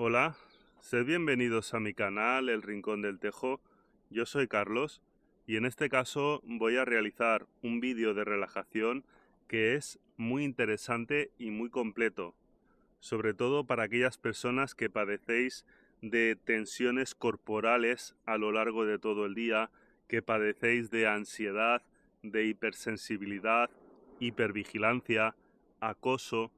Hola, sed bienvenidos a mi canal El Rincón del Tejo. Yo soy Carlos y en este caso voy a realizar un vídeo de relajación que es muy interesante y muy completo, sobre todo para aquellas personas que padecéis de tensiones corporales a lo largo de todo el día, que padecéis de ansiedad, de hipersensibilidad, hipervigilancia, acoso.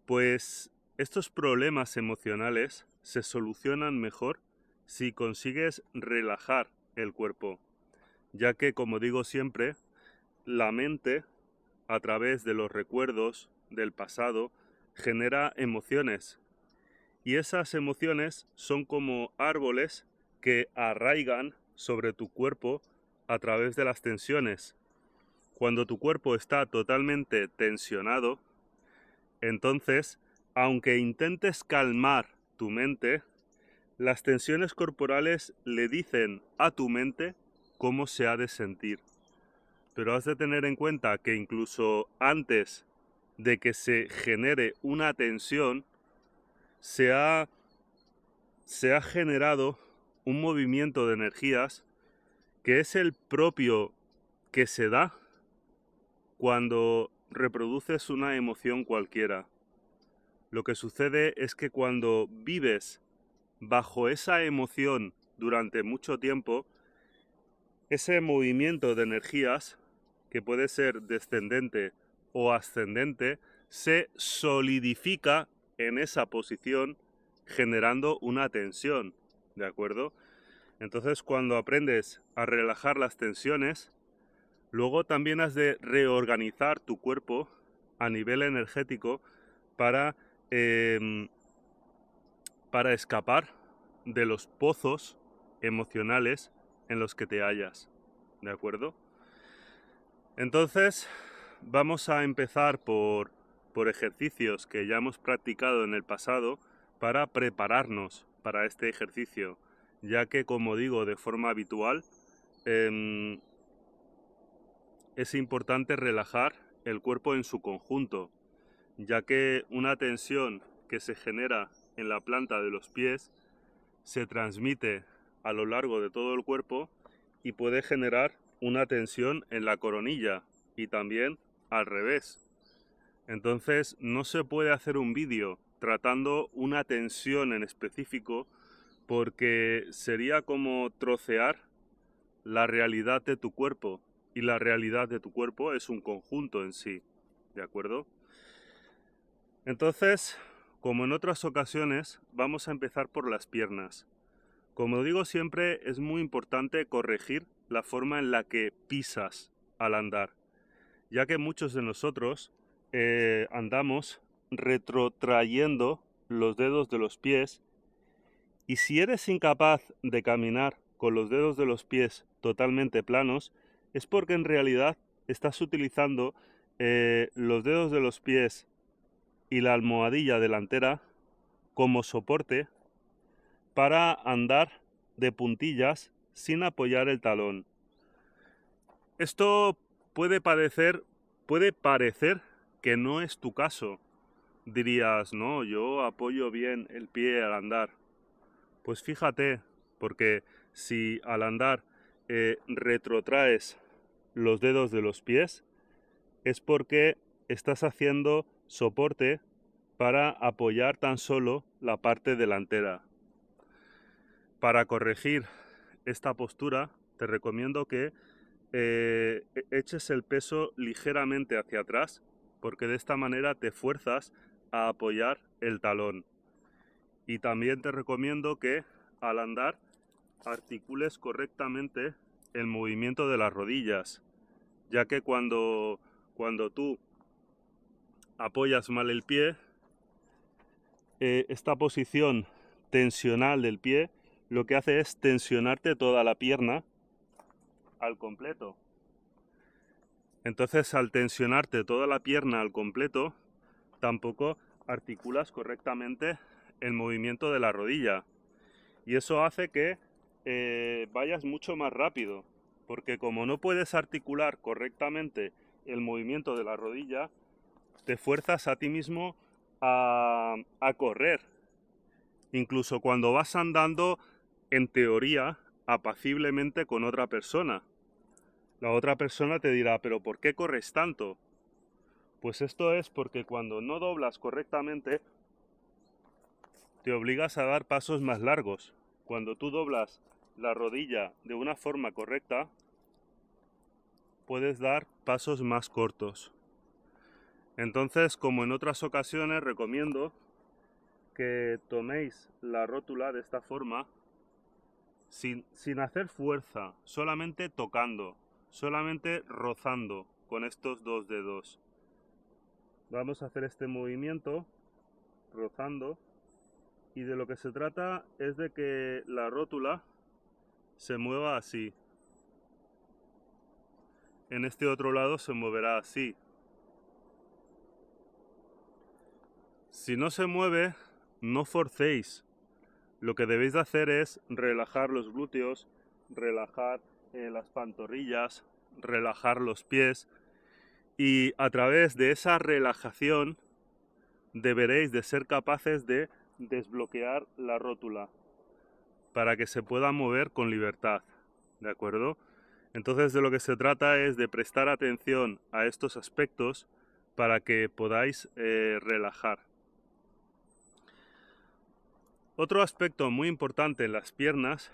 Pues estos problemas emocionales se solucionan mejor si consigues relajar el cuerpo, ya que, como digo siempre, la mente, a través de los recuerdos del pasado, genera emociones. Y esas emociones son como árboles que arraigan sobre tu cuerpo a través de las tensiones. Cuando tu cuerpo está totalmente tensionado, entonces, aunque intentes calmar tu mente, las tensiones corporales le dicen a tu mente cómo se ha de sentir. Pero has de tener en cuenta que incluso antes de que se genere una tensión, se ha generado un movimiento de energías que es el propio que se da cuando reproduces una emoción cualquiera. Lo que sucede es que cuando vives bajo esa emoción durante mucho tiempo, ese movimiento de energías, que puede ser descendente o ascendente, se solidifica en esa posición generando una tensión, ¿de acuerdo? Entonces, cuando aprendes a relajar las tensiones, luego también has de reorganizar tu cuerpo a nivel energético para eh, para escapar de los pozos emocionales en los que te hallas, ¿de acuerdo? Entonces, vamos a empezar por ejercicios que ya hemos practicado en el pasado para prepararnos para este ejercicio, ya que, como digo, de forma habitual, es importante relajar el cuerpo en su conjunto, ya que una tensión que se genera en la planta de los pies se transmite a lo largo de todo el cuerpo y puede generar una tensión en la coronilla y también al revés. Entonces no se puede hacer un vídeo tratando una tensión en específico porque sería como trocear la realidad de tu cuerpo, y la realidad de tu cuerpo es un conjunto en sí, ¿de acuerdo? Entonces, como en otras ocasiones, vamos a empezar por las piernas. Como digo siempre, es muy importante corregir la forma en la que pisas al andar, ya que muchos de nosotros andamos retrotrayendo los dedos de los pies, y si eres incapaz de caminar con los dedos de los pies totalmente planos, es porque en realidad estás utilizando los dedos de los pies y la almohadilla delantera como soporte para andar de puntillas sin apoyar el talón. Esto puede parecer que no es tu caso. Dirías, no, yo apoyo bien el pie al andar. Pues fíjate, porque si al andar retrotraes los dedos de los pies, es porque estás haciendo soporte para apoyar tan solo la parte delantera. Para corregir esta postura, te recomiendo que eches el peso ligeramente hacia atrás, porque de esta manera te fuerzas a apoyar el talón. Y también te recomiendo que al andar articules correctamente el movimiento de las rodillas, ya que cuando tú apoyas mal el pie, esta posición tensional del pie lo que hace es tensionarte toda la pierna al completo. Entonces, al tensionarte toda la pierna al completo, tampoco articulas correctamente el movimiento de la rodilla. Y eso hace que vayas mucho más rápido, porque como no puedes articular correctamente el movimiento de la rodilla, te fuerzas a ti mismo a correr. incluso cuando vas andando, en teoría, apaciblemente con otra persona. La otra persona te dirá, pero ¿por qué corres tanto? Pues esto es porque cuando no doblas correctamente, te obligas a dar pasos más largos. Cuando tú doblas la rodilla de una forma correcta, puedes dar pasos más cortos. Entonces, como en otras ocasiones, recomiendo que toméis la rótula de esta forma sin hacer fuerza, solamente tocando, solamente rozando con estos dos dedos. Vamos a hacer este movimiento rozando, y de lo que se trata es de que la rótula se mueva así. En este otro lado se moverá así. Si no se mueve, no forcéis. Lo que debéis de hacer es relajar los glúteos, relajar las pantorrillas, relajar los pies, y a través de esa relajación deberéis de ser capaces de desbloquear la rótula para que se pueda mover con libertad, ¿de acuerdo? Entonces de lo que se trata es de prestar atención a estos aspectos para que podáis relajar. Otro aspecto muy importante en las piernas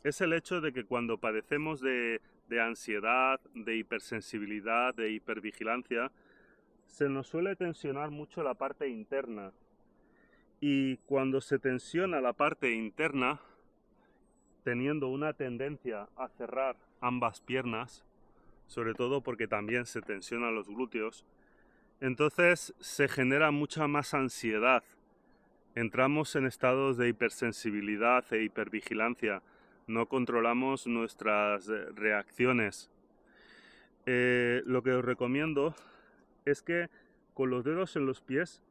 es el hecho de que cuando padecemos de ansiedad, de hipersensibilidad, de hipervigilancia, se nos suele tensionar mucho la parte interna. Y cuando se tensiona la parte interna, teniendo una tendencia a cerrar ambas piernas, sobre todo porque también se tensionan los glúteos, entonces se genera mucha más ansiedad. Entramos en estados de hipersensibilidad e hipervigilancia, no controlamos nuestras reacciones. Lo que os recomiendo es que con los dedos en los pies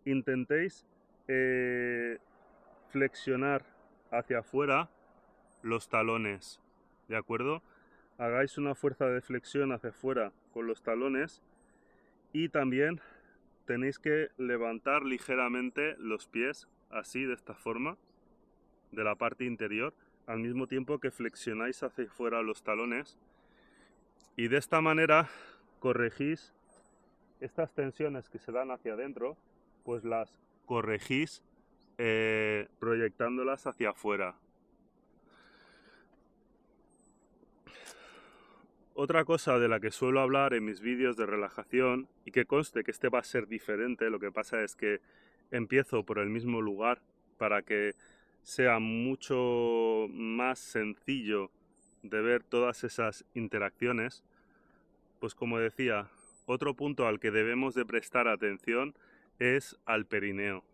intentéis flexionar hacia afuera los talones, ¿de acuerdo? Hagáis una fuerza de flexión hacia afuera con los talones, y también tenéis que levantar ligeramente los pies, así, de esta forma, de la parte interior, al mismo tiempo que flexionáis hacia afuera los talones, y de esta manera corregís estas tensiones que se dan hacia adentro, pues las corregís proyectándolas hacia afuera. Otra cosa de la que suelo hablar en mis vídeos de relajación, y que conste que este va a ser diferente, lo que pasa es que empiezo por el mismo lugar para que sea mucho más sencillo de ver todas esas interacciones, pues como decía, otro punto al que debemos de prestar atención es al perineo.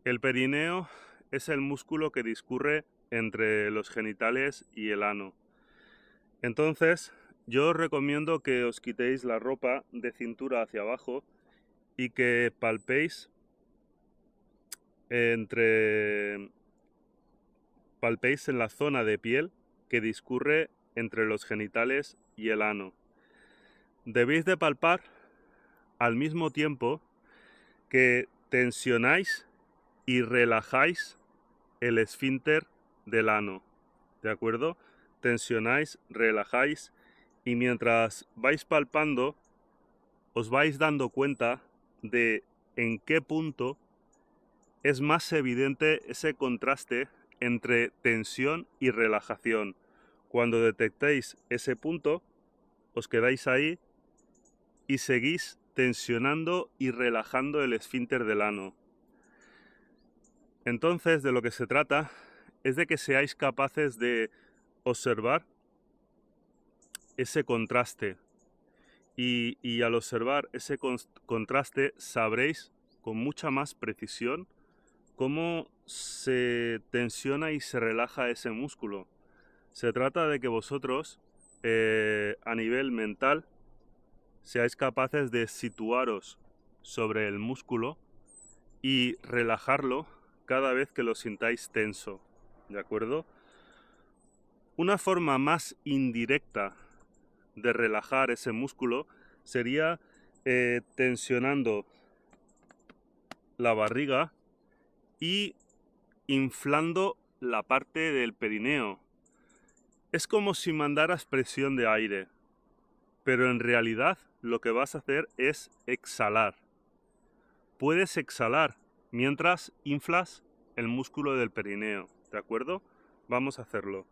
El perineo es el músculo que discurre entre los genitales y el ano. Entonces, yo os recomiendo que os quitéis la ropa de cintura hacia abajo y que palpéis en la zona de piel que discurre entre los genitales y el ano. Debéis de palpar al mismo tiempo que tensionáis y relajáis el esfínter del ano, ¿de acuerdo? Tensionáis, relajáis, y mientras vais palpando os vais dando cuenta de en qué punto es más evidente ese contraste entre tensión y relajación. Cuando detectéis ese punto, os quedáis ahí y seguís tensionando y relajando el esfínter del ano. Entonces, de lo que se trata es de que seáis capaces de observar ese contraste, y al observar ese contraste sabréis con mucha más precisión cómo se tensiona y se relaja ese músculo. Se trata de que vosotros, a nivel mental, seáis capaces de situaros sobre el músculo y relajarlo cada vez que lo sintáis tenso, ¿de acuerdo? Una forma más indirecta de relajar ese músculo sería tensionando la barriga y inflando la parte del perineo. Es como si mandaras presión de aire, pero en realidad lo que vas a hacer es exhalar. Puedes exhalar mientras inflas el músculo del perineo, ¿de acuerdo? Vamos a hacerlo.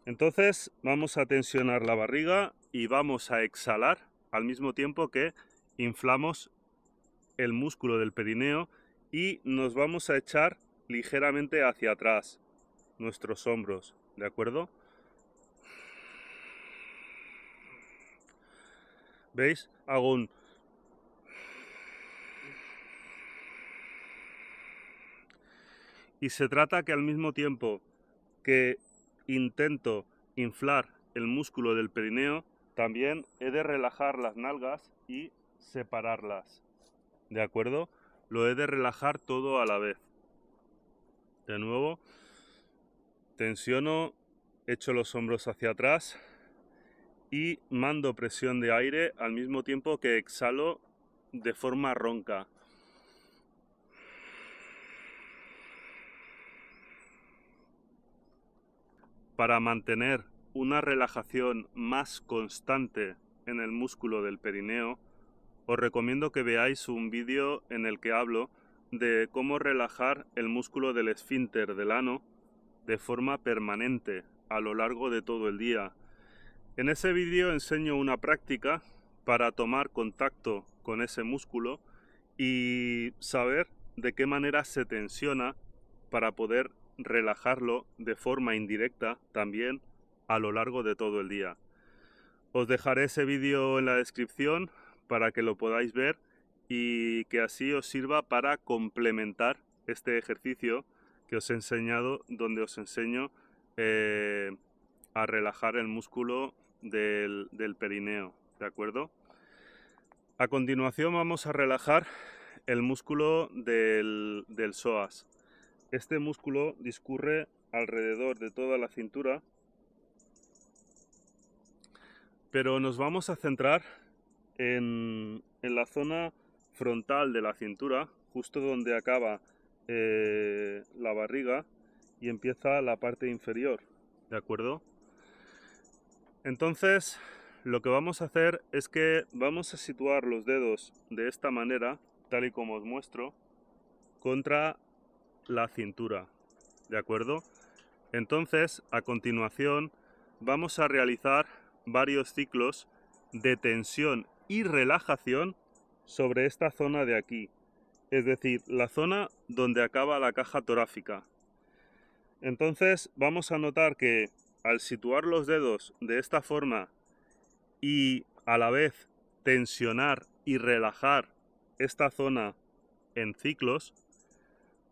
Entonces vamos a tensionar la barriga y vamos a exhalar al mismo tiempo que inflamos el músculo del perineo y nos vamos a echar ligeramente hacia atrás nuestros hombros, ¿de acuerdo? ¿Veis? Hago un... Y se trata que al mismo tiempo que intento inflar el músculo del perineo, también he de relajar las nalgas y separarlas, ¿de acuerdo? Lo he de relajar todo a la vez. De nuevo, tensiono, echo los hombros hacia atrás y mando presión de aire al mismo tiempo que exhalo de forma ronca. Para mantener una relajación más constante en el músculo del perineo, os recomiendo que veáis un vídeo en el que hablo de cómo relajar el músculo del esfínter del ano de forma permanente a lo largo de todo el día. En ese vídeo enseño una práctica para tomar contacto con ese músculo y saber de qué manera se tensiona para poder relajarlo de forma indirecta también a lo largo de todo el día. Os dejaré ese vídeo en la descripción para que lo podáis ver y que así os sirva para complementar este ejercicio que os he enseñado, donde os enseño a relajar el músculo del perineo, ¿de acuerdo? A continuación vamos a relajar el músculo del psoas. Este músculo discurre alrededor de toda la cintura, pero nos vamos a centrar en la zona frontal de la cintura, justo donde acaba la barriga y empieza la parte inferior, ¿de acuerdo? Entonces, lo que vamos a hacer es que vamos a situar los dedos de esta manera, tal y como os muestro, contra la cintura, ¿de acuerdo? Entonces, a continuación, vamos a realizar varios ciclos de tensión y relajación sobre esta zona de aquí, es decir, la zona donde acaba la caja torácica. Entonces, vamos a notar que al situar los dedos de esta forma y a la vez tensionar y relajar esta zona en ciclos,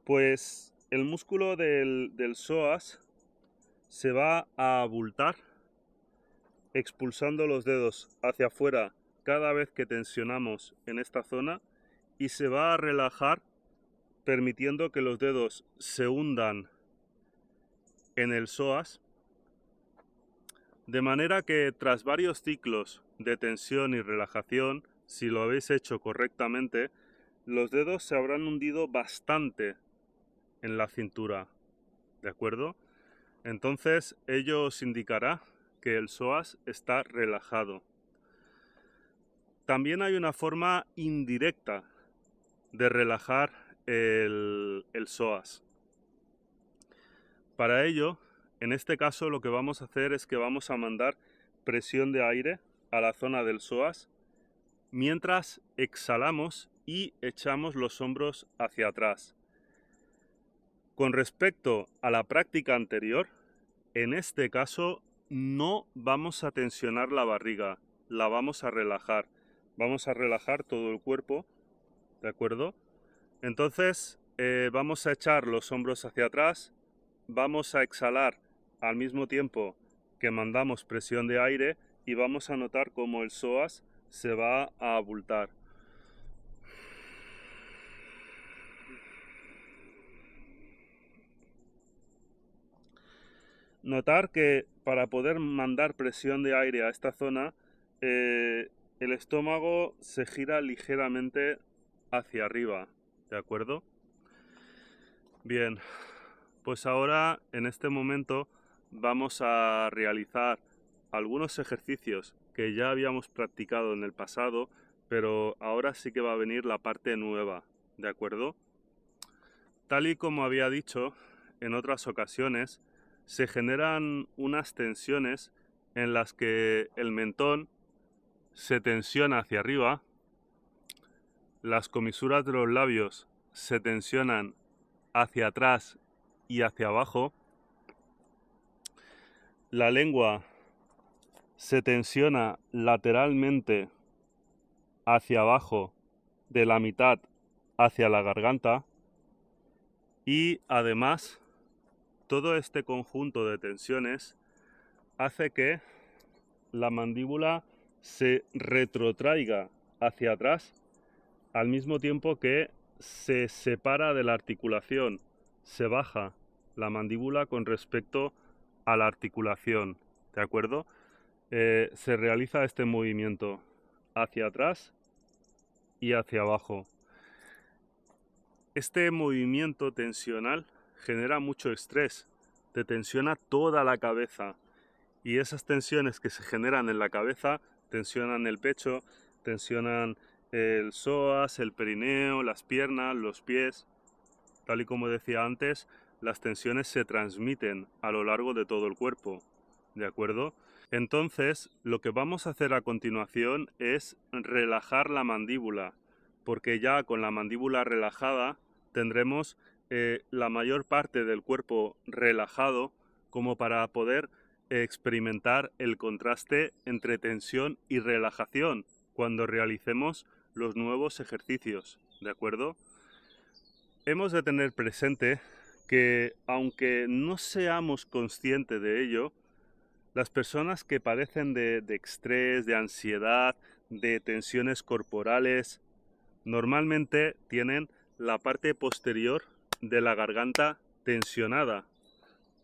pues el músculo del psoas se va a abultar expulsando los dedos hacia afuera cada vez que tensionamos en esta zona y se va a relajar permitiendo que los dedos se hundan en el psoas, de manera que tras varios ciclos de tensión y relajación, si lo habéis hecho correctamente, los dedos se habrán hundido bastante en la cintura, ¿de acuerdo? Entonces ello os indicará que el psoas está relajado. También hay una forma indirecta de relajar el psoas. Para ello, en este caso lo que vamos a hacer es que vamos a mandar presión de aire a la zona del psoas mientras exhalamos y echamos los hombros hacia atrás. Con respecto a la práctica anterior, en este caso no vamos a tensionar la barriga, la vamos a relajar. Vamos a relajar todo el cuerpo, ¿de acuerdo? Entonces vamos a echar los hombros hacia atrás, vamos a exhalar al mismo tiempo que mandamos presión de aire y vamos a notar cómo el psoas se va a abultar. Notar que para poder mandar presión de aire a esta zona, el estómago se gira ligeramente hacia arriba, ¿de acuerdo? Bien, Pues ahora, en este momento, vamos a realizar algunos ejercicios que ya habíamos practicado en el pasado, pero ahora sí que va a venir la parte nueva, ¿de acuerdo? Tal y como había dicho en otras ocasiones, se generan unas tensiones en las que el mentón se tensiona hacia arriba, las comisuras de los labios se tensionan hacia atrás y hacia abajo, la lengua se tensiona lateralmente hacia abajo, de la mitad hacia la garganta, y además todo este conjunto de tensiones hace que la mandíbula se retrotraiga hacia atrás al mismo tiempo que se separa de la articulación, se baja la mandíbula con respecto a la articulación, ¿de acuerdo? Se realiza este movimiento hacia atrás y hacia abajo. Este movimiento tensional genera mucho estrés, te tensiona toda la cabeza y esas tensiones que se generan en la cabeza tensionan el pecho, tensionan el psoas, el perineo, las piernas, los pies. Tal y como decía antes, las tensiones se transmiten a lo largo de todo el cuerpo, ¿de acuerdo? Entonces, lo que vamos a hacer a continuación es relajar la mandíbula, porque ya con la mandíbula relajada tendremos la mayor parte del cuerpo relajado como para poder experimentar el contraste entre tensión y relajación cuando realicemos los nuevos ejercicios, ¿de acuerdo? Hemos de tener presente que aunque no seamos conscientes de ello, las personas que padecen de estrés, de ansiedad, de tensiones corporales, normalmente tienen la parte posterior de la garganta tensionada,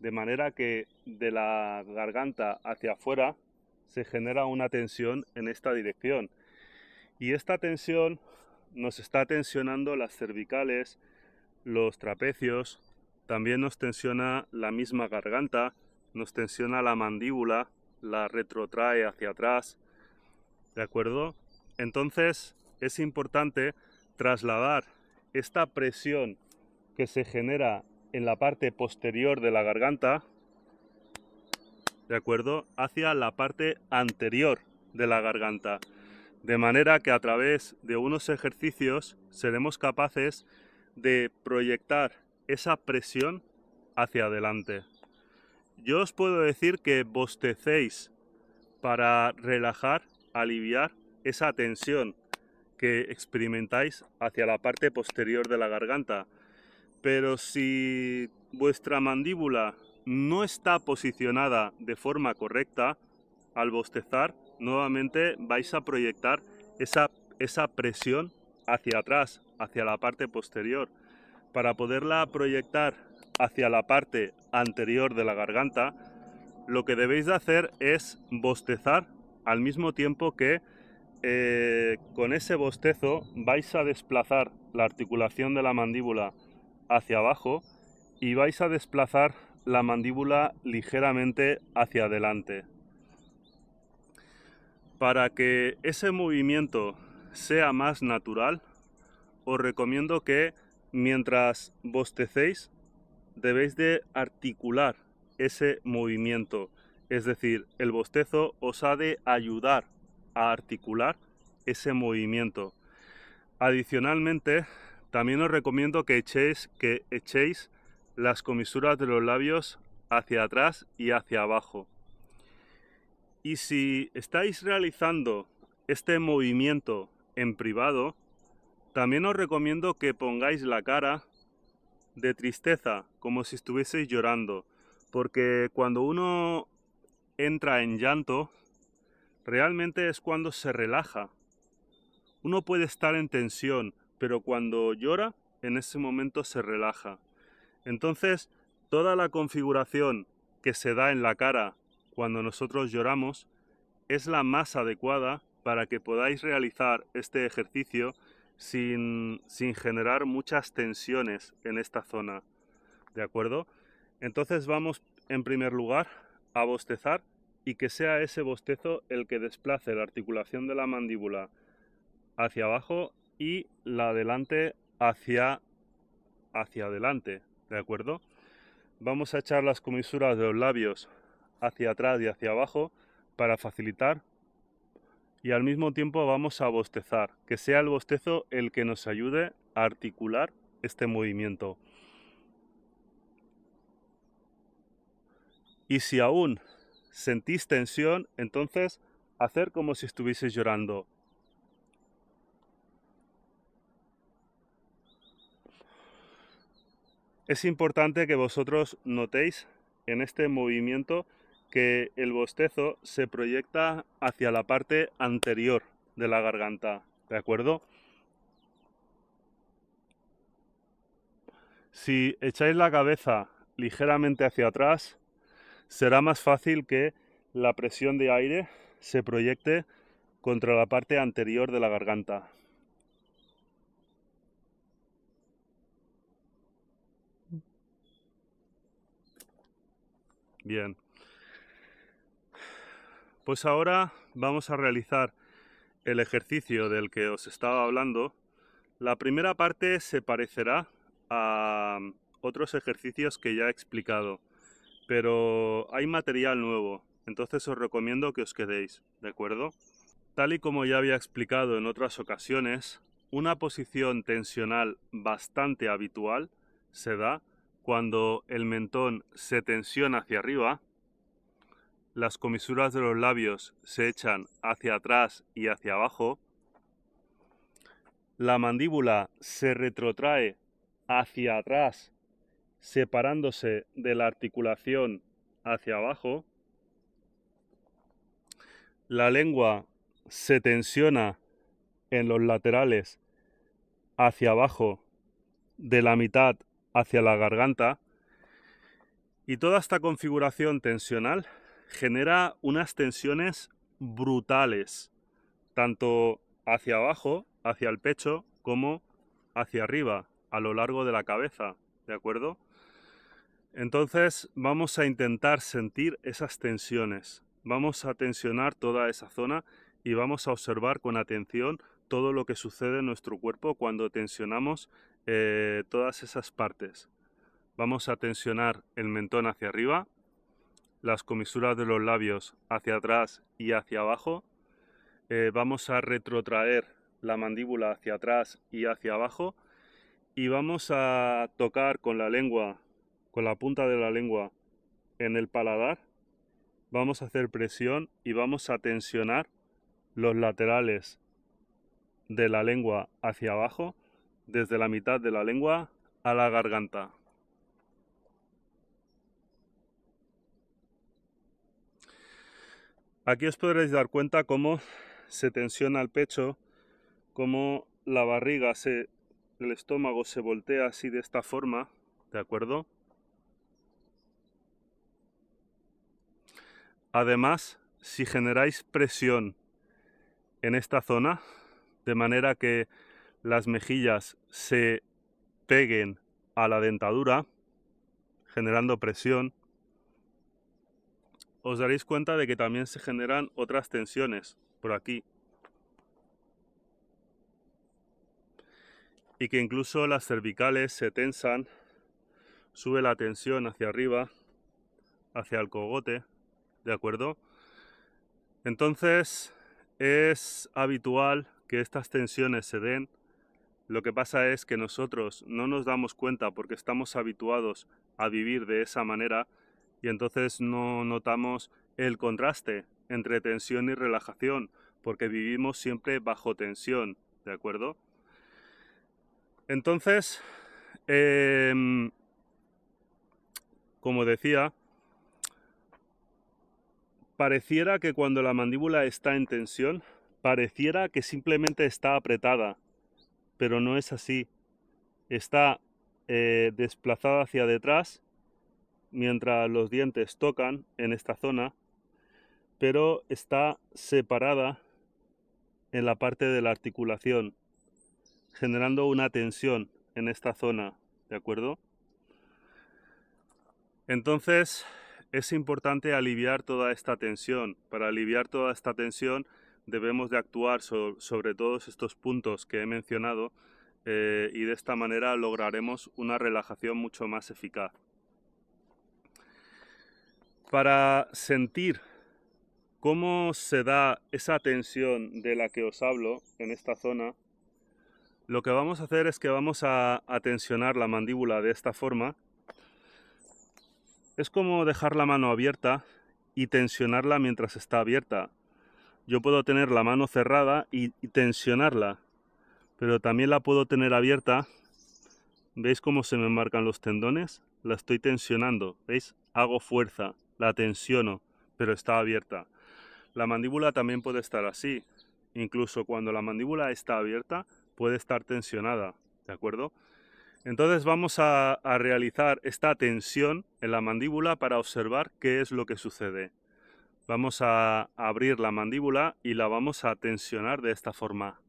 de manera que de la garganta hacia afuera se genera una tensión en esta dirección. Y esta tensión nos está tensionando las cervicales, los trapecios, también nos tensiona la misma garganta, nos tensiona la mandíbula, la retrotrae hacia atrás, ¿de acuerdo? Entonces es importante trasladar esta presión que se genera en la parte posterior de la garganta, ¿de acuerdo?, hacia la parte anterior de la garganta, de manera que a través de unos ejercicios seremos capaces de proyectar esa presión hacia adelante. Yo os puedo decir que bostecéis para relajar, aliviar esa tensión que experimentáis hacia la parte posterior de la garganta. Pero si vuestra mandíbula no está posicionada de forma correcta, al bostezar, nuevamente vais a proyectar esa presión hacia atrás, hacia la parte posterior. Para poderla proyectar hacia la parte anterior de la garganta, lo que debéis de hacer es bostezar al mismo tiempo que con ese bostezo vais a desplazar la articulación de la mandíbula hacia abajo y vais a desplazar la mandíbula ligeramente hacia adelante. Para que ese movimiento sea más natural, os recomiendo que mientras bostecéis debéis de articular ese movimiento, es decir, el bostezo os ha de ayudar a articular ese movimiento. Adicionalmente, también os recomiendo que echéis las comisuras de los labios hacia atrás y hacia abajo. Y si estáis realizando este movimiento en privado, también os recomiendo que pongáis la cara de tristeza, como si estuvieseis llorando, porque cuando uno entra en llanto, realmente es cuando se relaja. Uno puede estar en tensión, pero cuando llora, en ese momento se relaja. Entonces, toda la configuración que se da en la cara cuando nosotros lloramos es la más adecuada para que podáis realizar este ejercicio sin generar muchas tensiones en esta zona, ¿de acuerdo? Entonces vamos en primer lugar a bostezar y que sea ese bostezo el que desplace la articulación de la mandíbula hacia abajo y la delante hacia adelante, ¿de acuerdo? Vamos a echar las comisuras de los labios hacia atrás y hacia abajo para facilitar, y al mismo tiempo vamos a bostezar, que sea el bostezo el que nos ayude a articular este movimiento. Y si aún sentís tensión, entonces hacer como si estuvieseis llorando. Es importante que vosotros notéis en este movimiento que el bostezo se proyecta hacia la parte anterior de la garganta, ¿de acuerdo? Si echáis la cabeza ligeramente hacia atrás, será más fácil que la presión de aire se proyecte contra la parte anterior de la garganta. Bien. Pues ahora vamos a realizar el ejercicio del que os estaba hablando. La primera parte se parecerá a otros ejercicios que ya he explicado, pero hay material nuevo, entonces os recomiendo que os quedéis, ¿de acuerdo? Tal y como ya había explicado en otras ocasiones, una posición tensional bastante habitual se da cuando el mentón se tensiona hacia arriba, las comisuras de los labios se echan hacia atrás y hacia abajo, la mandíbula se retrotrae hacia atrás, separándose de la articulación hacia abajo, la lengua se tensiona en los laterales hacia abajo, de la mitad hacia la garganta, y toda esta configuración tensional genera unas tensiones brutales, tanto hacia abajo, hacia el pecho, como hacia arriba, a lo largo de la cabeza, ¿de acuerdo? Entonces vamos a intentar sentir esas tensiones, vamos a tensionar toda esa zona y vamos a observar con atención todo lo que sucede en nuestro cuerpo cuando tensionamos todas esas partes. Vamos a tensionar el mentón hacia arriba, las comisuras de los labios hacia atrás y hacia abajo. Vamos a retrotraer la mandíbula hacia atrás y hacia abajo y vamos a tocar con la lengua, con la punta de la lengua en el paladar. Vamos a hacer presión y vamos a tensionar los laterales de la lengua hacia abajo, desde la mitad de la lengua a la garganta. Aquí os podréis dar cuenta cómo se tensiona el pecho, cómo la barriga, el estómago se voltea así de esta forma, ¿de acuerdo? Además, si generáis presión en esta zona, de manera que las mejillas se peguen a la dentadura, generando presión, os daréis cuenta de que también se generan otras tensiones por aquí. Y que incluso las cervicales se tensan, sube la tensión hacia arriba, hacia el cogote, ¿de acuerdo? Entonces es habitual que estas tensiones se den. Lo que pasa es que nosotros no nos damos cuenta porque estamos habituados a vivir de esa manera y entonces no notamos el contraste entre tensión y relajación porque vivimos siempre bajo tensión, ¿de acuerdo? Entonces, como decía, pareciera que cuando la mandíbula está en tensión, pareciera que simplemente está apretada, pero no es así. Está desplazada hacia detrás mientras los dientes tocan en esta zona, pero está separada en la parte de la articulación, generando una tensión en esta zona, ¿de acuerdo? Entonces es importante aliviar toda esta tensión. Para aliviar toda esta tensión debemos de actuar sobre todos estos puntos que he mencionado y de esta manera lograremos una relajación mucho más eficaz. Para sentir cómo se da esa tensión de la que os hablo en esta zona, lo que vamos a hacer es que vamos a tensionar la mandíbula de esta forma. Es como dejar la mano abierta y tensionarla mientras está abierta. Yo puedo tener la mano cerrada y tensionarla, pero también la puedo tener abierta. ¿Veis cómo se me marcan los tendones? La estoy tensionando, ¿veis? Hago fuerza, la tensiono, pero está abierta. La mandíbula también puede estar así. Incluso cuando la mandíbula está abierta, puede estar tensionada, ¿de acuerdo? Entonces vamos a realizar esta tensión en la mandíbula para observar qué es lo que sucede. Vamos a abrir la mandíbula y la vamos a tensionar de esta forma.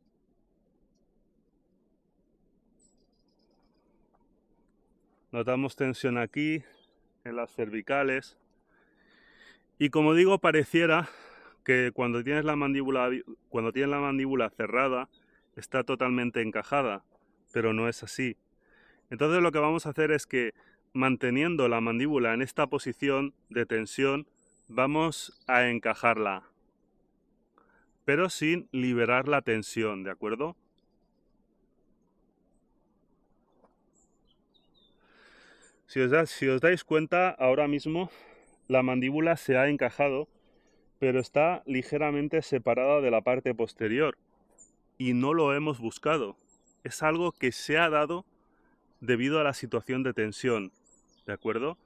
Notamos tensión aquí, en las cervicales. Y como digo, pareciera que cuando tienes la mandíbula cerrada, está totalmente encajada, pero no es así. Entonces lo que vamos a hacer es que, manteniendo la mandíbula en esta posición de tensión, vamos a encajarla, pero sin liberar la tensión, ¿de acuerdo? Si os dais cuenta, ahora mismo la mandíbula se ha encajado, pero está ligeramente separada de la parte posterior y no lo hemos buscado. Es algo que se ha dado debido a la situación de tensión, ¿de acuerdo?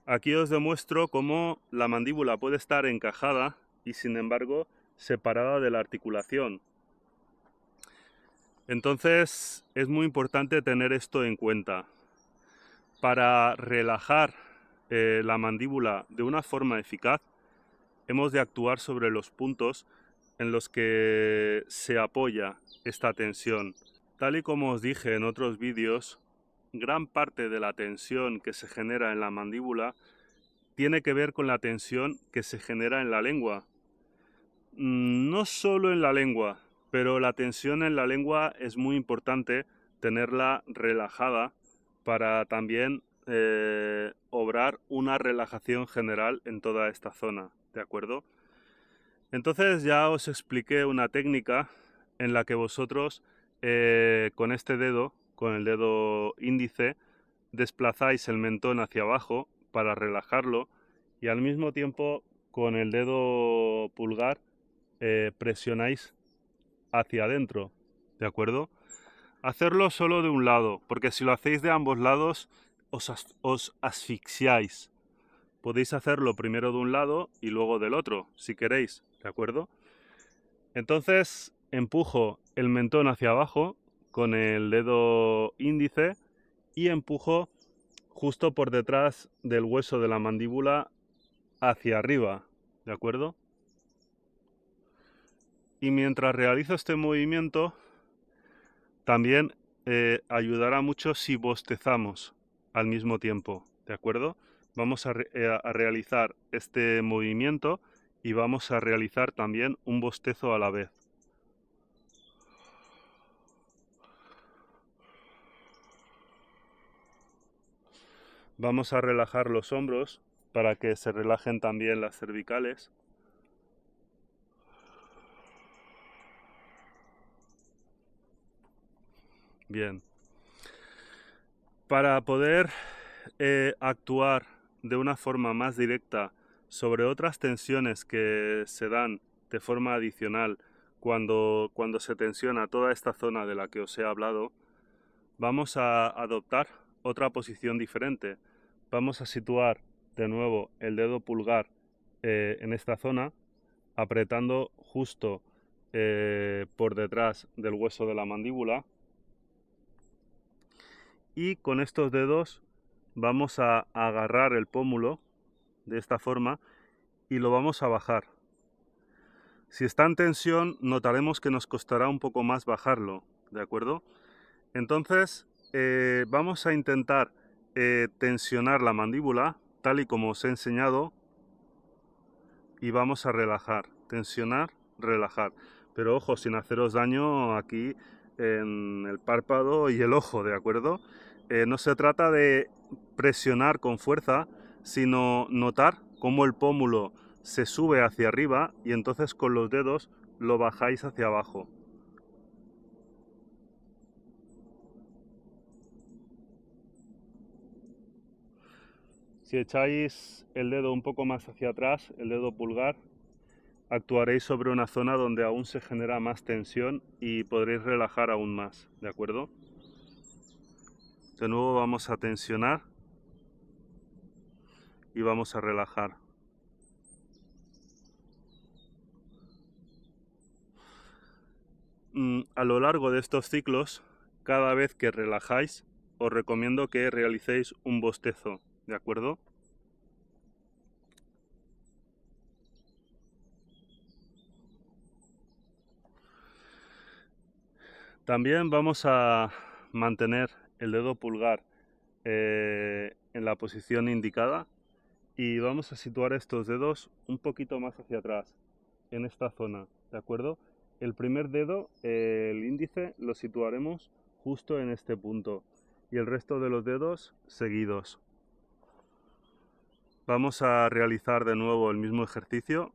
Aquí os demuestro cómo la mandíbula puede estar encajada y sin embargo separada de la articulación. Entonces es muy importante tener esto en cuenta. Para relajar la mandíbula de una forma eficaz, hemos de actuar sobre los puntos en los que se apoya esta tensión. Tal y como os dije en otros vídeos, gran parte de la tensión que se genera en la mandíbula tiene que ver con la tensión que se genera en la lengua. No solo en la lengua, pero la tensión en la lengua es muy importante tenerla relajada para también obrar una relajación general en toda esta zona, ¿de acuerdo? Entonces ya os expliqué una técnica en la que vosotros con este dedo, con el dedo índice, desplazáis el mentón hacia abajo para relajarlo y al mismo tiempo con el dedo pulgar presionáis hacia adentro, ¿de acuerdo? Hacerlo solo de un lado, porque si lo hacéis de ambos lados os asfixiáis. Podéis hacerlo primero de un lado y luego del otro, si queréis, ¿de acuerdo? Entonces empujo el mentón hacia abajo con el dedo índice y empujo justo por detrás del hueso de la mandíbula hacia arriba, ¿de acuerdo? Y mientras realizo este movimiento, también ayudará mucho si bostezamos al mismo tiempo, ¿de acuerdo? Vamos a realizar este movimiento y vamos a realizar también un bostezo a la vez. Vamos a relajar los hombros para que se relajen también las cervicales. Bien. Para poder actuar de una forma más directa sobre otras tensiones que se dan de forma adicional cuando se tensiona toda esta zona de la que os he hablado, vamos a adoptar otra posición diferente. Vamos a situar de nuevo el dedo pulgar en esta zona, apretando justo por detrás del hueso de la mandíbula, y con estos dedos vamos a agarrar el pómulo de esta forma y lo vamos a bajar. Si está en tensión, notaremos que nos costará un poco más bajarlo, ¿de acuerdo? Entonces vamos a intentar tensionar la mandíbula tal y como os he enseñado y vamos a relajar, tensionar, relajar. Pero ojo, sin haceros daño aquí en el párpado y el ojo, ¿de acuerdo? No se trata de presionar con fuerza, sino notar cómo el pómulo se sube hacia arriba y entonces con los dedos lo bajáis hacia abajo. Si echáis el dedo un poco más hacia atrás, el dedo pulgar, actuaréis sobre una zona donde aún se genera más tensión y podréis relajar aún más, ¿de acuerdo? De nuevo vamos a tensionar y vamos a relajar. A lo largo de estos ciclos, cada vez que relajáis, os recomiendo que realicéis un bostezo, ¿de acuerdo? También vamos a mantener el dedo pulgar en la posición indicada y vamos a situar estos dedos un poquito más hacia atrás, en esta zona, ¿de acuerdo? El primer dedo, el índice, lo situaremos justo en este punto y el resto de los dedos seguidos. Vamos a realizar de nuevo el mismo ejercicio.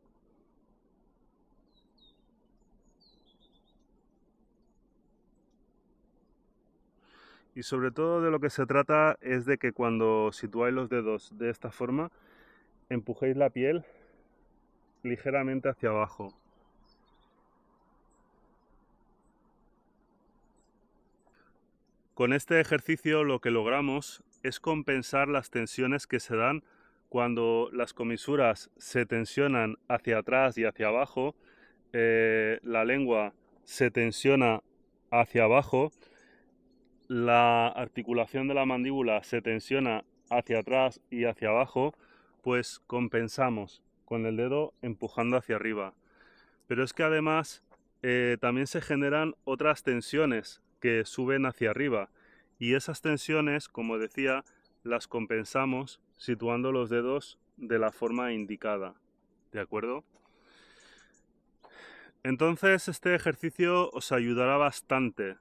Y sobre todo de lo que se trata es de que cuando situáis los dedos de esta forma, empujéis la piel ligeramente hacia abajo. Con este ejercicio lo que logramos es compensar las tensiones que se dan cuando las comisuras se tensionan hacia atrás y hacia abajo, la lengua se tensiona hacia abajo, la articulación de la mandíbula se tensiona hacia atrás y hacia abajo, pues compensamos con el dedo empujando hacia arriba. Pero es que además también se generan otras tensiones que suben hacia arriba y esas tensiones, como decía, las compensamos situando los dedos de la forma indicada, ¿de acuerdo? Entonces este ejercicio os ayudará bastante,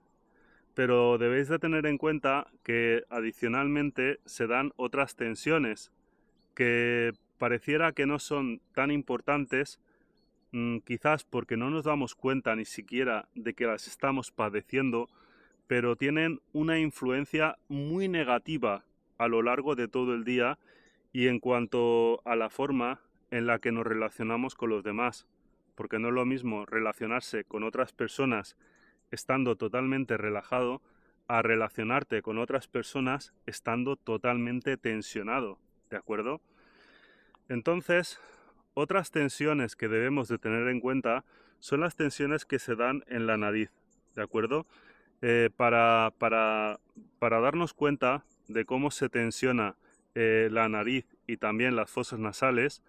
pero debéis de tener en cuenta que adicionalmente se dan otras tensiones que pareciera que no son tan importantes, quizás porque no nos damos cuenta ni siquiera de que las estamos padeciendo, pero tienen una influencia muy negativa a lo largo de todo el día y en cuanto a la forma en la que nos relacionamos con los demás, porque no es lo mismo relacionarse con otras personas estando totalmente relajado a relacionarte con otras personas estando totalmente tensionado, ¿de acuerdo? Entonces, otras tensiones que debemos de tener en cuenta son las tensiones que se dan en la nariz, ¿de acuerdo? Para darnos cuenta de cómo se tensiona la nariz y también las fosas nasales,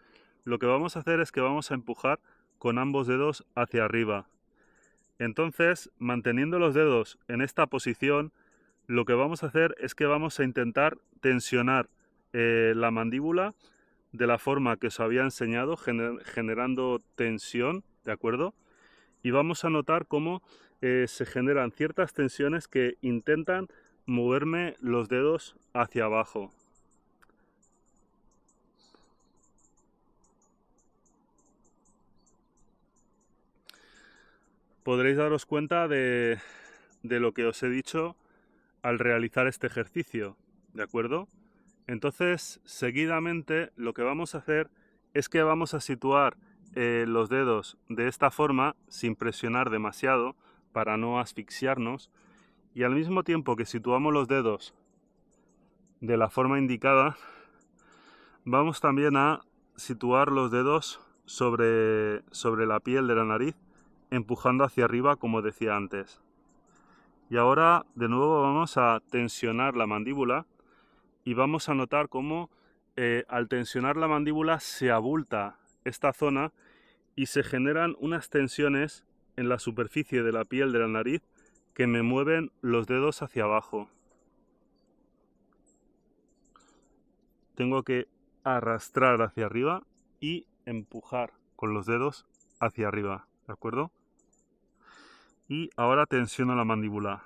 lo que vamos a hacer es que vamos a empujar con ambos dedos hacia arriba. Entonces, manteniendo los dedos en esta posición, lo que vamos a hacer es que vamos a intentar tensionar la mandíbula de la forma que os había enseñado, generando tensión, ¿de acuerdo? Y vamos a notar cómo se generan ciertas tensiones que intentan moverme los dedos hacia abajo. Podréis daros cuenta de lo que os he dicho al realizar este ejercicio, ¿de acuerdo? Entonces, seguidamente, lo que vamos a hacer es que vamos a situar los dedos de esta forma, sin presionar demasiado, para no asfixiarnos, y al mismo tiempo que situamos los dedos de la forma indicada, vamos también a situar los dedos sobre la piel de la nariz, empujando hacia arriba, como decía antes. Y ahora, de nuevo, vamos a tensionar la mandíbula y vamos a notar cómo al tensionar la mandíbula se abulta esta zona y se generan unas tensiones en la superficie de la piel de la nariz que me mueven los dedos hacia abajo. Tengo que arrastrar hacia arriba y empujar con los dedos hacia arriba, ¿de acuerdo? Y ahora tensiono la mandíbula.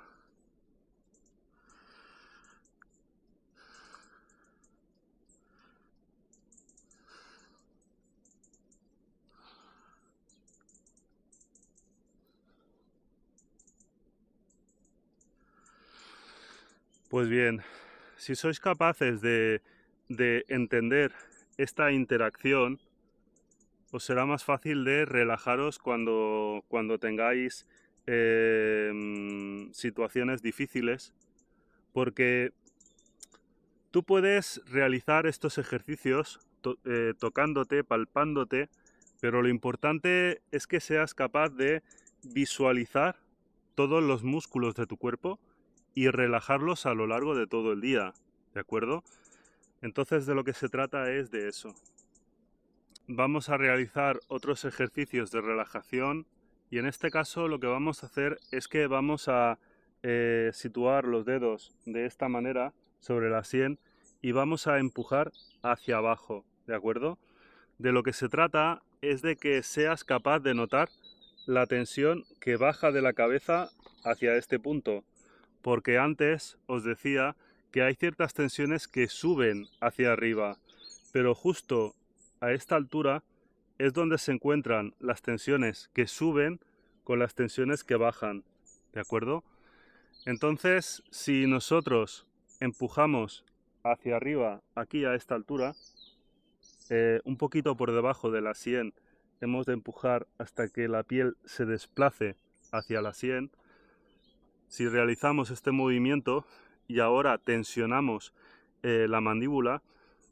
Pues bien, si sois capaces de entender esta interacción, os será más fácil de relajaros cuando tengáis situaciones difíciles, porque tú puedes realizar estos ejercicios tocándote, palpándote, pero lo importante es que seas capaz de visualizar todos los músculos de tu cuerpo y relajarlos a lo largo de todo el día, ¿de acuerdo? Entonces de lo que se trata es de eso. Vamos a realizar otros ejercicios de relajación y en este caso lo que vamos a hacer es que vamos a situar los dedos de esta manera sobre la sien y vamos a empujar hacia abajo, ¿de acuerdo? De lo que se trata es de que seas capaz de notar la tensión que baja de la cabeza hacia este punto, porque antes os decía que hay ciertas tensiones que suben hacia arriba, pero justo a esta altura es donde se encuentran las tensiones que suben con las tensiones que bajan, ¿de acuerdo? Entonces, si nosotros empujamos hacia arriba, aquí a esta altura, un poquito por debajo de la sien, hemos de empujar hasta que la piel se desplace hacia la sien. Si realizamos este movimiento y ahora tensionamos la mandíbula,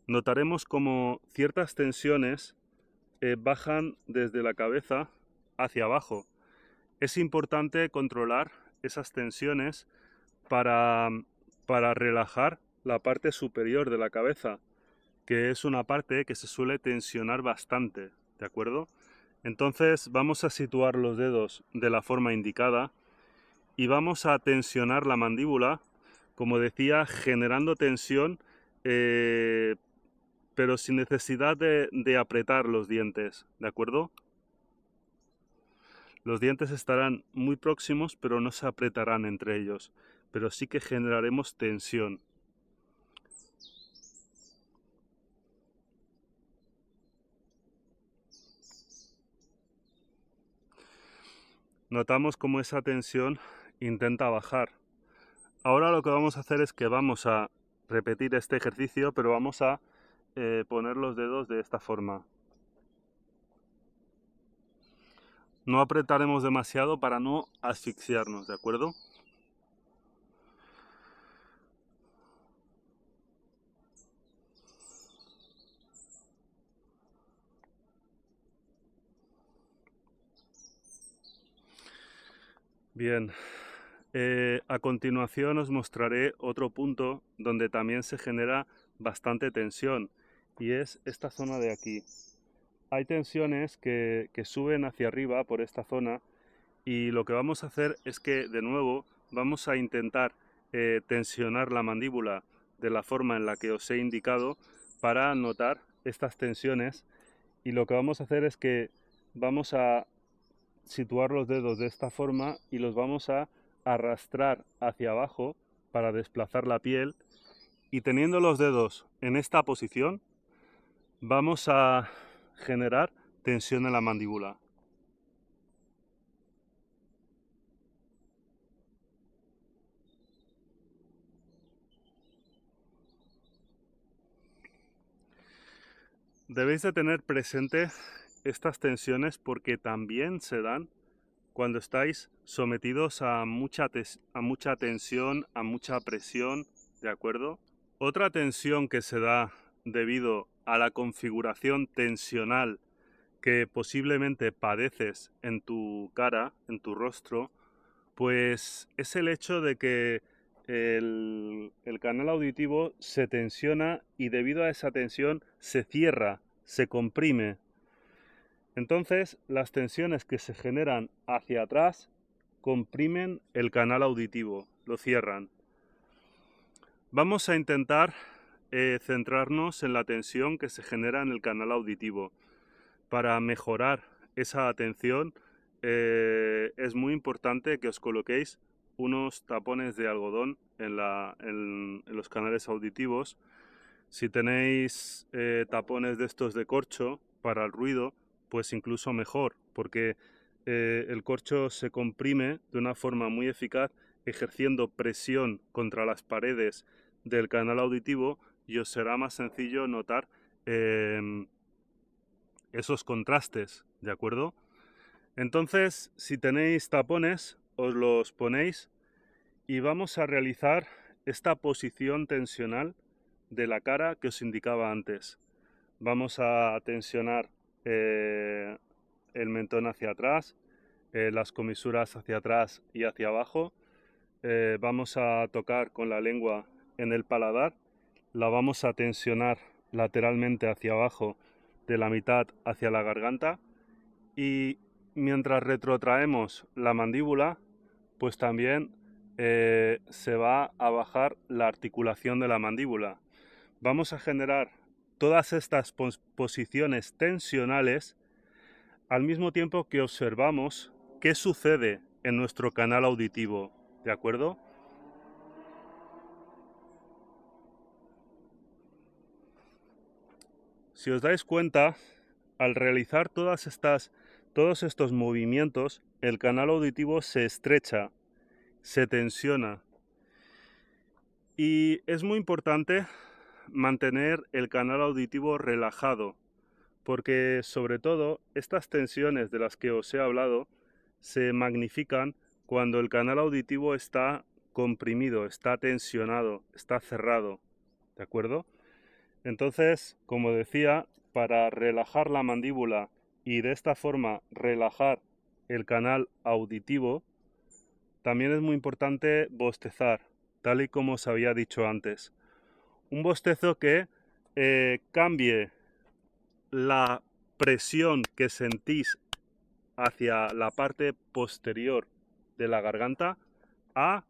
notaremos como ciertas tensiones bajan desde la cabeza hacia abajo. Es importante controlar esas tensiones para relajar la parte superior de la cabeza, que es una parte que se suele tensionar bastante, ¿de acuerdo? Entonces vamos a situar los dedos de la forma indicada y vamos a tensionar la mandíbula, como decía, generando tensión, pero sin necesidad de apretar los dientes, ¿de acuerdo? Los dientes estarán muy próximos, pero no se apretarán entre ellos, pero sí que generaremos tensión. Notamos cómo esa tensión intenta bajar. Ahora lo que vamos a hacer es que vamos a repetir este ejercicio, pero vamos a poner los dedos de esta forma. No apretaremos demasiado para no asfixiarnos, ¿de acuerdo? Bien, a continuación os mostraré otro punto donde también se genera bastante tensión y es esta zona de aquí. Hay tensiones que suben hacia arriba por esta zona y lo que vamos a hacer es que de nuevo vamos a intentar tensionar la mandíbula de la forma en la que os he indicado para notar estas tensiones, y lo que vamos a hacer es que vamos a situar los dedos de esta forma y los vamos a arrastrar hacia abajo para desplazar la piel, y teniendo los dedos en esta posición vamos a generar tensión en la mandíbula. Debéis de tener presente estas tensiones porque también se dan cuando estáis sometidos a mucha tensión, a mucha presión, ¿de acuerdo? Otra tensión que se da debido a la configuración tensional que posiblemente padeces en tu cara, en tu rostro, pues es el hecho de que el canal auditivo se tensiona y debido a esa tensión se cierra, se comprime. Entonces, las tensiones que se generan hacia atrás comprimen el canal auditivo, lo cierran. Vamos a intentar centrarnos en la tensión que se genera en el canal auditivo. Para mejorar esa atención es muy importante que os coloquéis unos tapones de algodón en los canales auditivos. Si tenéis tapones de estos de corcho para el ruido, pues incluso mejor, porque el corcho se comprime de una forma muy eficaz, ejerciendo presión contra las paredes del canal auditivo, y os será más sencillo notar esos contrastes, ¿de acuerdo? Entonces, si tenéis tapones, os los ponéis y vamos a realizar esta posición tensional de la cara que os indicaba antes. Vamos a tensionar el mentón hacia atrás, las comisuras hacia atrás y hacia abajo. Vamos a tocar con la lengua en el paladar, la vamos a tensionar lateralmente hacia abajo, de la mitad hacia la garganta, y mientras retrotraemos la mandíbula, pues también se va a bajar la articulación de la mandíbula. Vamos a generar todas estas posiciones tensionales al mismo tiempo que observamos qué sucede en nuestro canal auditivo, ¿de acuerdo? Si os dais cuenta, al realizar todos estos movimientos, el canal auditivo se estrecha, se tensiona. Y es muy importante mantener el canal auditivo relajado, porque sobre todo estas tensiones de las que os he hablado se magnifican cuando el canal auditivo está comprimido, está tensionado, está cerrado, ¿de acuerdo? Entonces, como decía, para relajar la mandíbula y de esta forma relajar el canal auditivo, también es muy importante bostezar, tal y como os había dicho antes. Un bostezo que cambie la presión que sentís hacia la parte posterior de la garganta a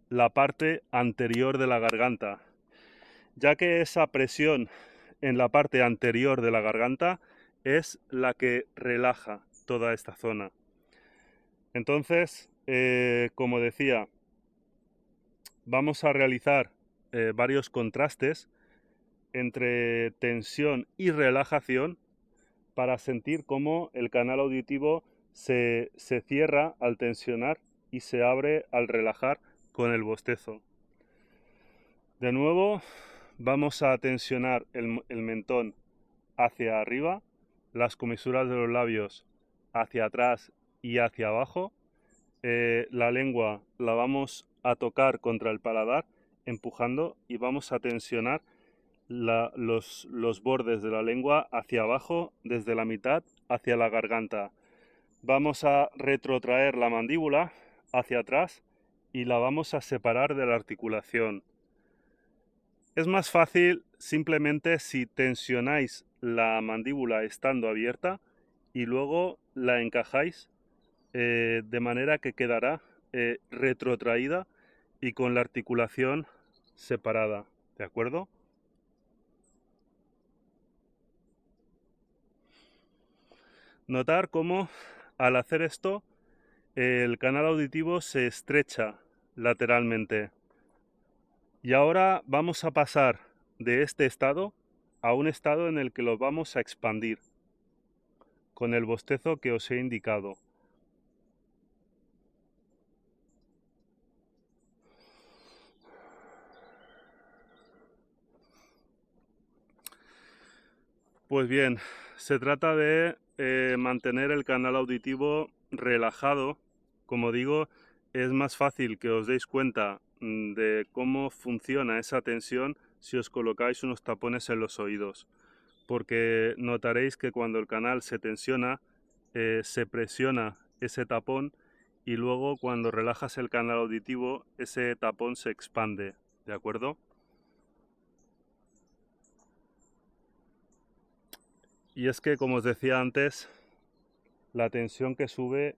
la parte anterior de la garganta, ya que esa presión en la parte anterior de la garganta es la que relaja toda esta zona. Entonces, como decía, vamos a realizar varios contrastes entre tensión y relajación para sentir cómo el canal auditivo se cierra al tensionar y se abre al relajar con el bostezo. De nuevo, vamos a tensionar el mentón hacia arriba, las comisuras de los labios hacia atrás y hacia abajo. La lengua la vamos a tocar contra el paladar, empujando, y vamos a tensionar los bordes de la lengua hacia abajo, desde la mitad hacia la garganta. Vamos a retrotraer la mandíbula hacia atrás y la vamos a separar de la articulación. Es más fácil simplemente si tensionáis la mandíbula estando abierta y luego la encajáis de manera que quedará retrotraída y con la articulación separada, ¿de acuerdo? Notar cómo al hacer esto el canal auditivo se estrecha lateralmente. Y ahora vamos a pasar de este estado a un estado en el que lo vamos a expandir con el bostezo que os he indicado. Pues bien, se trata de mantener el canal auditivo relajado. Como digo, es más fácil que os deis cuenta de cómo funciona esa tensión si os colocáis unos tapones en los oídos, porque notaréis que cuando el canal se tensiona, se presiona ese tapón, y luego cuando relajas el canal auditivo, ese tapón se expande, ¿de acuerdo? Y es que, como os decía antes, la tensión que sube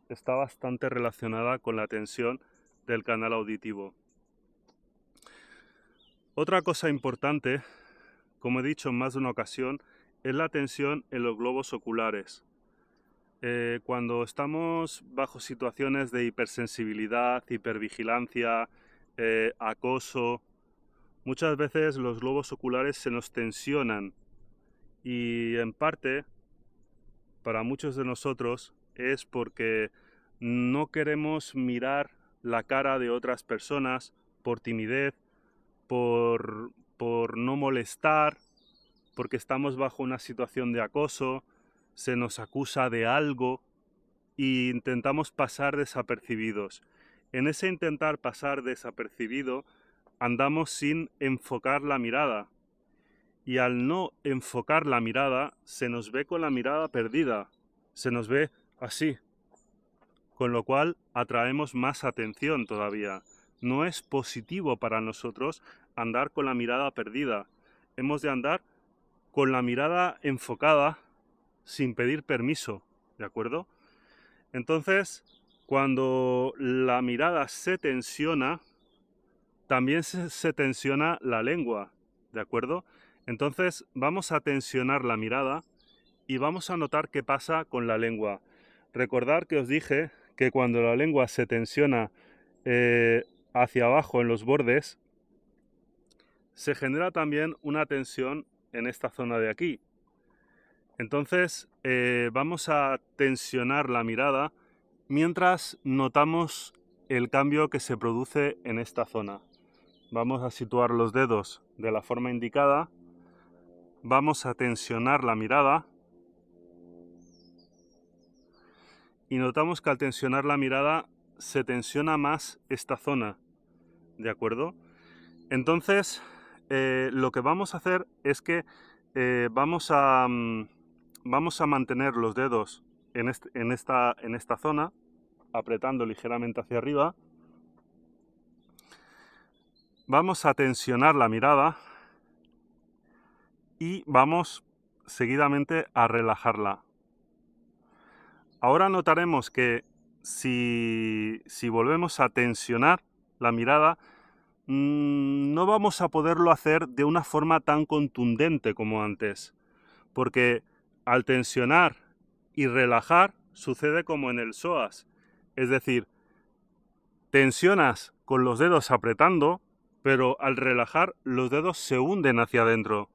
está bastante relacionada con la tensión del canal auditivo. Otra cosa importante, como he dicho en más de una ocasión, es la tensión en los globos oculares. Cuando estamos bajo situaciones de hipersensibilidad, hipervigilancia, acoso, muchas veces los globos oculares se nos tensionan y en parte, para muchos de nosotros, es porque no queremos mirar la cara de otras personas por timidez, por no molestar, porque estamos bajo una situación de acoso, se nos acusa de algo e intentamos pasar desapercibidos. En ese intentar pasar desapercibido andamos sin enfocar la mirada y al no enfocar la mirada se nos ve con la mirada perdida, se nos ve así, con lo cual atraemos más atención todavía. No es positivo para nosotros andar con la mirada perdida. Hemos de andar con la mirada enfocada sin pedir permiso, ¿de acuerdo? Entonces, cuando la mirada se tensiona, también se tensiona la lengua, ¿de acuerdo? Entonces, vamos a tensionar la mirada y vamos a notar qué pasa con la lengua. Recordad que os dije que cuando la lengua se tensiona hacia abajo en los bordes, se genera también una tensión en esta zona de aquí. Entonces vamos a tensionar la mirada mientras notamos el cambio que se produce en esta zona. Vamos a situar los dedos de la forma indicada, vamos a tensionar la mirada y notamos que al tensionar la mirada se tensiona más esta zona, ¿de acuerdo? Entonces lo que vamos a hacer es que vamos a mantener los dedos en esta zona, apretando ligeramente hacia arriba. Vamos a tensionar la mirada y vamos seguidamente a relajarla. Ahora notaremos que si volvemos a tensionar la mirada, no vamos a poderlo hacer de una forma tan contundente como antes, porque al tensionar y relajar sucede como en el psoas, es decir, tensionas con los dedos apretando, pero al relajar los dedos se hunden hacia adentro.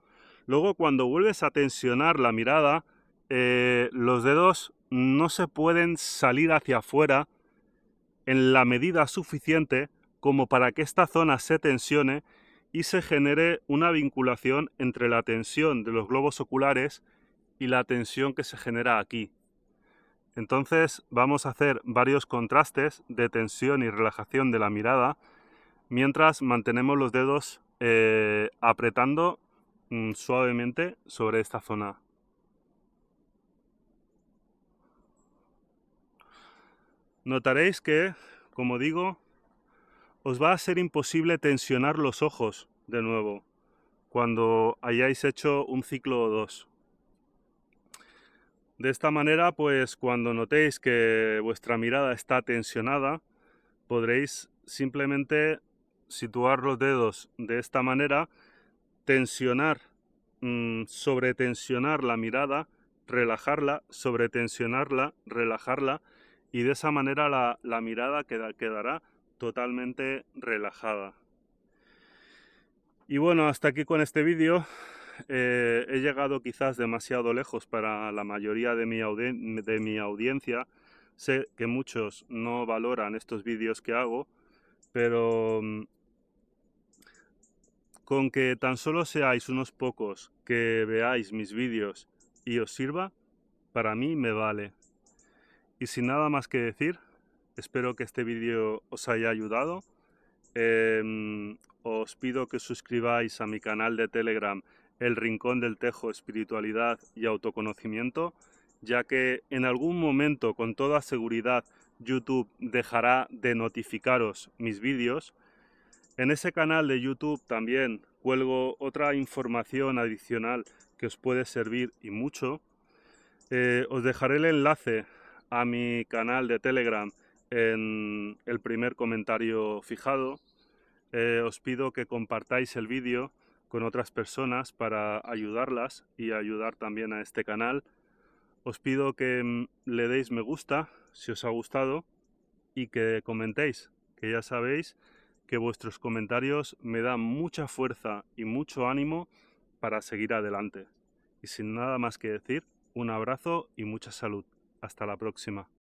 Luego cuando vuelves a tensionar la mirada, los dedos no se pueden salir hacia afuera en la medida suficiente como para que esta zona se tensione y se genere una vinculación entre la tensión de los globos oculares y la tensión que se genera aquí. Entonces vamos a hacer varios contrastes de tensión y relajación de la mirada mientras mantenemos los dedos apretando suavemente sobre esta zona. Notaréis que, como digo, os va a ser imposible tensionar los ojos de nuevo cuando hayáis hecho un ciclo o dos. De esta manera, pues cuando notéis que vuestra mirada está tensionada, podréis simplemente situar los dedos de esta manera, tensionar, sobretensionar la mirada, relajarla, sobretensionarla, relajarla, y de esa manera la mirada quedará totalmente relajada. Y bueno, hasta aquí con este vídeo. He llegado quizás demasiado lejos para la mayoría de mi audiencia. Sé que muchos no valoran estos vídeos que hago, pero con que tan solo seáis unos pocos que veáis mis vídeos y os sirva, para mí me vale. Y sin nada más que decir, espero que este vídeo os haya ayudado. Os pido que os suscribáis a mi canal de Telegram, El Rincón del Tejo, Espiritualidad y Autoconocimiento, ya que en algún momento, con toda seguridad, YouTube dejará de notificaros mis vídeos. En ese canal de YouTube también cuelgo otra información adicional que os puede servir y mucho. Os dejaré el enlace a mi canal de Telegram en el primer comentario fijado. os pido que compartáis el vídeo con otras personas para ayudarlas y ayudar también a este canal. Os pido que le deis me gusta si os ha gustado y que comentéis, que ya sabéis que vuestros comentarios me dan mucha fuerza y mucho ánimo para seguir adelante. Y sin nada más que decir, un abrazo y mucha salud. Hasta la próxima.